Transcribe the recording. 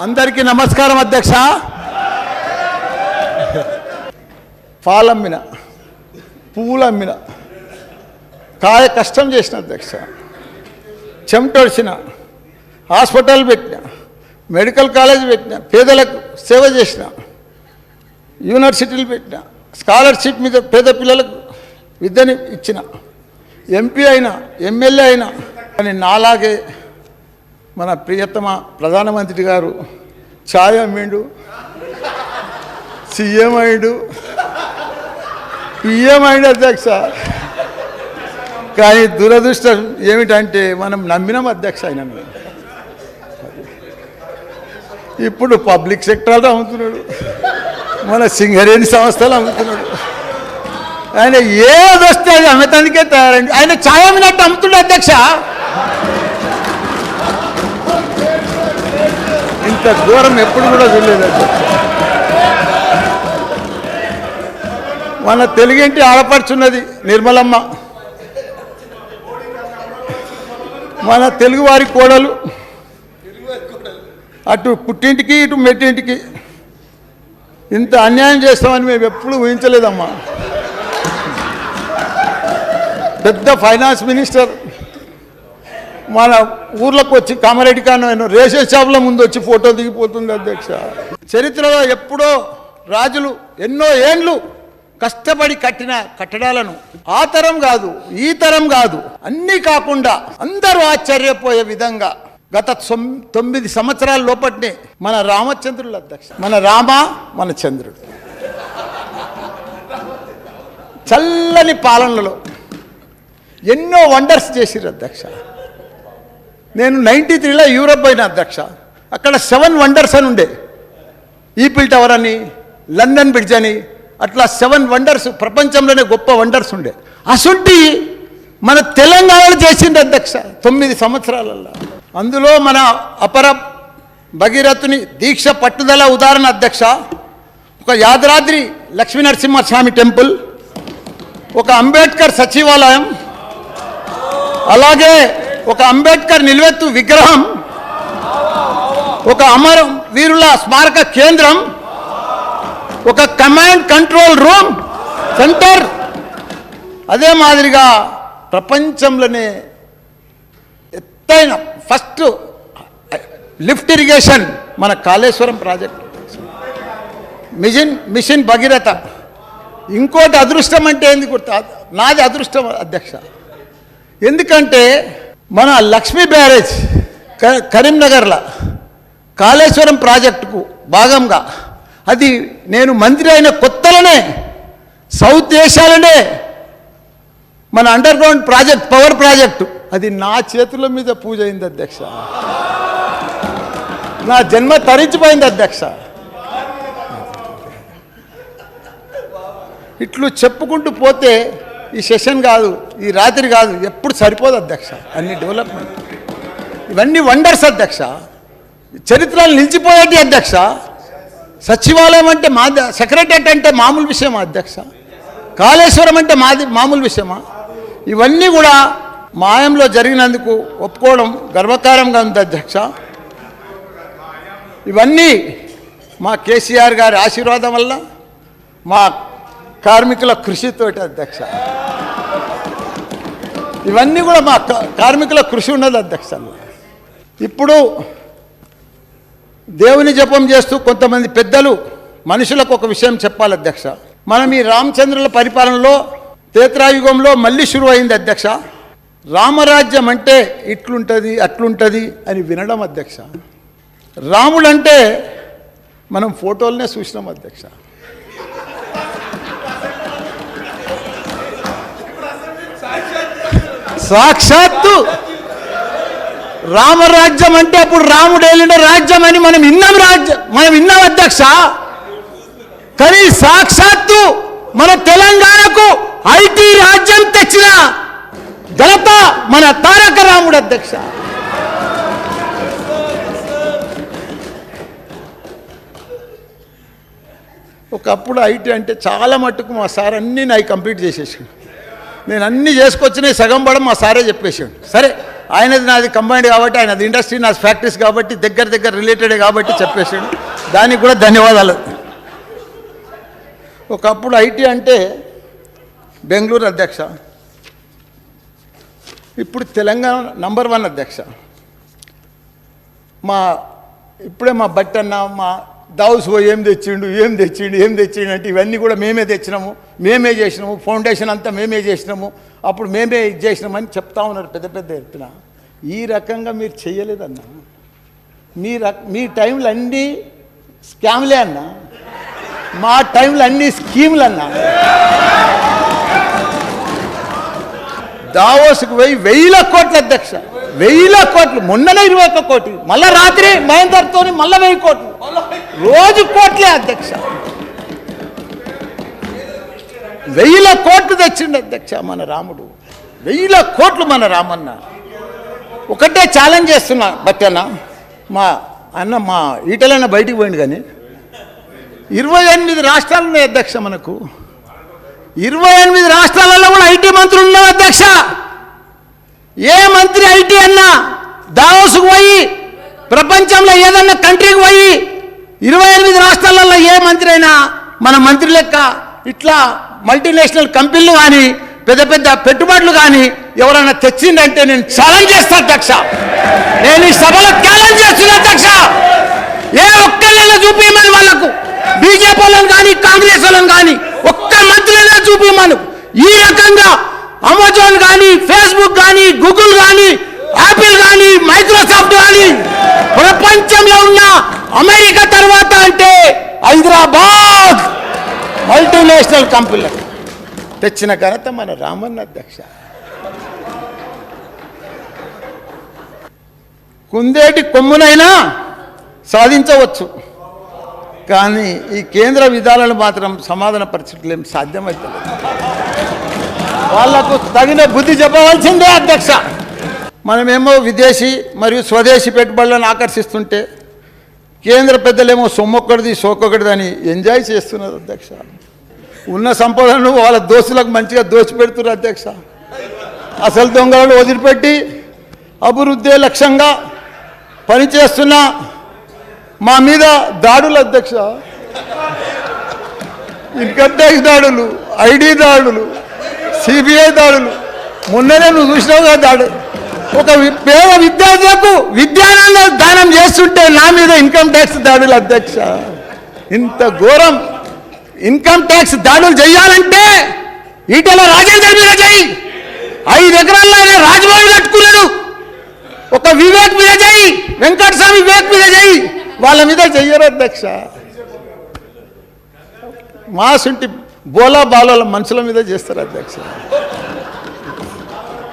అందరికీ నమస్కారం అధ్యక్ష. పాలమ్మిన, పూలమ్మిన, కాయ కష్టం చేసిన అధ్యక్ష, చెమటొడిచిన, హాస్పిటల్ పెట్టిన, మెడికల్ కాలేజ్ పెట్టిన, పేదలకు సేవ చేసిన, యూనివర్సిటీలు పెట్టిన, స్కాలర్షిప్ మీద పేద పిల్లలకు విద్యని ఇచ్చిన, ఎంపీ అయినా ఎమ్మెల్యే అయినా. కానీ నాలాగే మన ప్రియతమ ప్రధానమంత్రి గారు ఛాయ్ అమ్మిండు, సీఎం అయ్యాడు, పిఎం అయ్యాడు అధ్యక్ష. కానీ దురదృష్టం ఏమిటంటే మనం నమ్మినాం అధ్యక్ష ఆయన. ఇప్పుడు పబ్లిక్ సెక్టర్లో అమ్ముతున్నాడు, మన సింగరేణి సంస్థలు అమ్ముతున్నాడు. ఆయన ఏదొస్తే అది అమ్మటానికే తయారండి. ఆయన ఛాయ్ అమ్మినట్టు అమ్ముతున్నాడు అధ్యక్ష. ఇంత ఘోరం ఎప్పుడు కూడా చూడలేదు అధ్యక్ష. మన తెలుగింటి ఆడపడుచున్నది నిర్మలమ్మ, మన తెలుగువారి కోడలు, అటు పుట్టింటికి ఇటు మెట్టింటికి ఇంత అన్యాయం చేస్తామని మేము ఎప్పుడు ఊహించలేదమ్మా. పెద్ద ఫైనాన్స్ మినిస్టర్ మన ఊర్లోకి వచ్చి కామారెడ్డి కాను రేషన్ షాపుల ముందు వచ్చి ఫోటో దిగిపోతుంది అధ్యక్ష. చరిత్రలో ఎప్పుడో రాజులు ఎన్నో ఏండ్లు కష్టపడి కట్టిన కట్టడాలను ఆ తరం కాదు ఈ తరం కాదు అన్నీ కాకుండా అందరూ ఆశ్చర్యపోయే విధంగా గత 9 సంవత్సరాల లోపట్నే మన రామచంద్రుడు అధ్యక్ష, మన రామ మన చంద్రుడు చల్లని పాలనలో ఎన్నో వండర్స్ చేసిరు అధ్యక్ష. నేను 93లో యూరోప్ పోయిన అధ్యక్ష. అక్కడ 7 వండర్స్ అని ఉండే, ఈఫిల్ టవర్ అని, లండన్ బ్రిడ్జ్ అని, అట్లా 7 వండర్స్, ప్రపంచంలోనే గొప్ప వండర్స్ ఉండే. అసుంటి మన తెలంగాణలో చేసింది అధ్యక్ష 9 సంవత్సరాలలో. అందులో మన అపర భగీరథుని దీక్ష పట్టుదల ఉదాహరణ అధ్యక్ష. ఒక యాదాద్రి లక్ష్మీనరసింహస్వామి టెంపుల్, ఒక అంబేద్కర్ సచివాలయం, అలాగే ఒక అంబేద్కర్ నిలువెత్తు విగ్రహం, ఒక అమర వీరుల స్మారక కేంద్రం, ఒక కమాండ్ కంట్రోల్ రూమ్ సెంటర్, అదే మాదిరిగా ప్రపంచంలోనే ఎత్తైన ఫస్ట్ లిఫ్ట్ ఇరిగేషన్ మన కాళేశ్వరం ప్రాజెక్ట్, మిషన్ భగీరథ. ఇంకోటి అదృష్టం అంటే ఏంది గుర్తు, నాది అదృష్టం అధ్యక్ష. ఎందుకంటే మన లక్ష్మీ బ్యారేజ్ కరీంనగర్లో కాళేశ్వరం ప్రాజెక్టుకు భాగంగా అది నేను మంత్రి అయిన కొత్తలోనే సౌత్ ఏషియాలోనే మన under ground project, power project, అది నా చేతుల మీద పూజ అయింది అధ్యక్ష. నా జన్మ తరించిపోయింది అధ్యక్ష. ఇట్లు చెప్పుకుంటూ పోతే ఈ సెషన్ కాదు, ఈ రాత్రి కాదు, ఎప్పుడు సరిపోదు అధ్యక్ష. అన్ని డెవలప్మెంట్, ఇవన్నీ వండర్స్ అధ్యక్ష. చరిత్రలు నిలిచిపోయేటి అధ్యక్ష. సచివాలయం అంటే సెక్రటరియట్ అంటే మామూలు విషయమా అధ్యక్ష? కాళేశ్వరం అంటే మామూలు విషయమా? ఇవన్నీ కూడా మాయంలో జరిగినందుకు ఒప్పుకోవడం గర్వకారంగా ఉంది అధ్యక్ష. ఇవన్నీ మా కేసీఆర్ గారి ఆశీర్వాదం వల్ల, మా కార్మికుల కృషితోటి అధ్యక్ష. ఇవన్నీ కూడా మా కార్మికుల కృషి ఉన్నది అధ్యక్ష. ఇప్పుడు దేవుని జపం చేస్తూ కొంతమంది పెద్దలు మనుషులకు ఒక విషయం చెప్పాలి అధ్యక్ష. మనం ఈ రామచంద్రుల పరిపాలనలో త్రేతాయుగంలో మళ్ళీ షురు అయింది అధ్యక్ష. రామరాజ్యం అంటే ఇట్లుంటుంది అట్లుంటుంది అని వినడం అధ్యక్ష. రాముడంటే మనం ఫోటోలనే చూసినాం అధ్యక్ష. సాక్షాత్తు రామరాజ్యం అంటే అప్పుడు రాముడు ఏలిన రాజ్యం అని మనం విన్నాం అధ్యక్ష. కానీ సాక్షాత్తు మన తెలంగాణకు ఐటీ రాజ్యం తెచ్చిన ఘనత మన తారక రాముడు అధ్యక్ష. ఒకప్పుడు ఐటీ అంటే చాలా మట్టుకు మా సార్ అన్నీ నాకు కంప్లీట్ చేసేసాడు. నేను అన్నీ చేసుకొచ్చినాయి సగం పడం మా సారే చెప్పేసాడు. సరే ఆయనది నాది కంబైండ్ కాబట్టి, ఆయనది ఇండస్ట్రీ నాది ఫ్యాక్టరీస్ కాబట్టి దగ్గర రిలేటెడే కాబట్టి చెప్పేసాడు. దానికి కూడా ధన్యవాదాలు. ఒకప్పుడు ఐటీ అంటే బెంగళూరు అధ్యక్ష, ఇప్పుడు తెలంగాణ నంబర్ 1 అధ్యక్ష. ఇప్పుడే మా బట్టన్న మా దావుస్ ఏం తెచ్చిండు అంటే ఇవన్నీ కూడా మేమే తెచ్చినాము, మేమే చేసినాము, ఫౌండేషన్ అంతా మేమే చేసినాము, అప్పుడు మేమే ఇది చేసినామని చెప్తా ఉన్నారు పెద్ద ఎత్తున. ఈ రకంగా మీరు చేయలేదన్నా. మీ టైంలో అన్నీ స్కామ్లే అన్నా, మా టైంలో అన్నీ స్కీములు అన్నా. దావోస్కు పోయి 1000 కోట్ల అధ్యక్ష, 1000 కోట్లు. మొన్ననే 21 కోటి, మళ్ళా రాత్రి మహేందర్తో మళ్ళీ 1000 కోట్లు, రోజు కోట్లే అధ్యక్ష. 1000 కోట్లు తెచ్చిండు అధ్యక్ష మన రాముడు, 1000 కోట్లు మన రామన్న. ఒకటే ఛాలెంజ్ చేస్తున్నా బట్టన్న, మా ఈటలన్న బయటికి పోయింది కానీ 28 రాష్ట్రాలు ఉన్నాయి అధ్యక్ష మనకు. 28 రాష్ట్రాలలో కూడా ఐటీ మంత్రులు ఉన్నారు అధ్యక్ష. ఏ మంత్రి ఐటీ అన్నా దావోస్కు పోయి, ప్రపంచంలో ఏదన్నా కంట్రీకి పోయి 28 రాష్ట్రాలలో ఏ మంత్రి అయినా మన మంత్రి లెక్క ఇట్లా మల్టీనేషనల్ కంపెనీలు కానీ పెద్ద పెట్టుబడులు కానీ ఎవరైనా తెచ్చిందంటే నేను ఛాలెంజ్ చేస్తాను అధ్యక్ష. నేను ఈ సభలో ఛాలెంజ్ చేస్తున్నా అధ్యక్ష. ఏ ఒక్కళ్ళైనా చూపించమని వాళ్ళకు, బీజేపీ వాళ్ళని కానీ కాంగ్రెస్ వాళ్ళని కానీ ఒక్క మంత్రినైనా చూపించమను. ఈ రకంగా అమెజాన్ కానీ, ఫేస్బుక్ కానీ, గూగుల్ కానీ, యాపిల్ కానీ, మైక్రోసాఫ్ట్ కానీ ప్రపంచంలో ఉన్న అమెరికా తర్వాత అంటే హైదరాబాద్ మల్టీనేషనల్ కంపెనీలకు తెచ్చిన ఘనత మన రామన్న అధ్యక్ష. కుందేటి కొమ్మునైనా సాధించవచ్చు, కానీ ఈ కేంద్ర విధానాలు మాత్రం సమాధాన పరిస్థితులు ఏం సాధ్యమవుతుంది. వాళ్లకు తగిన బుద్ధి చెప్పవలసిందే అధ్యక్ష. మనమేమో విదేశీ మరియు స్వదేశీ పెట్టుబడులను ఆకర్షిస్తుంటే కేంద్ర పెద్దలేమో సొమ్మొక్కడిది సోకొకటిది అని ఎంజాయ్ చేస్తున్నారు అధ్యక్ష. ఉన్న సంపదను వాళ్ళ దోస్తులకు మంచిగా దోచిపెడుతున్నారు అధ్యక్ష. అసలు దొంగలను వదిలిపెట్టి అభివృద్ధి లక్ష్యంగా పనిచేస్తున్న మా మీద దాడులు అధ్యక్ష. ఇన్కమ్ ట్యాక్స్ దాడులు, ఐడి దాడులు, సిబిఐ దాడులు. మొన్ననే నువ్వు చూసినావుగా దాడు. ఒక పేద విద్యార్థులకు విద్యానంద దానం చేస్తుంటే నా మీద ఇన్కమ్ ట్యాక్స్ దాడులు అధ్యక్ష. ఇంత ఘోరం ఇన్కమ్ ట్యాక్స్ దాడులు చేయాలంటే ఈటెల రాజేందర్ మీద చేయి. 5 ఎకరాల్లో ఆయన రాజభవన్ కట్టుకున్నాడు. ఒక వివేక్ మీద చేయి, వెంకటస్వామి వివేక్ మీద చేయి. వాళ్ళ మీద చెయ్యరు అధ్యక్ష. మాసుంటి బోలా బాల మనుషుల మీద చేస్తారు అధ్యక్ష.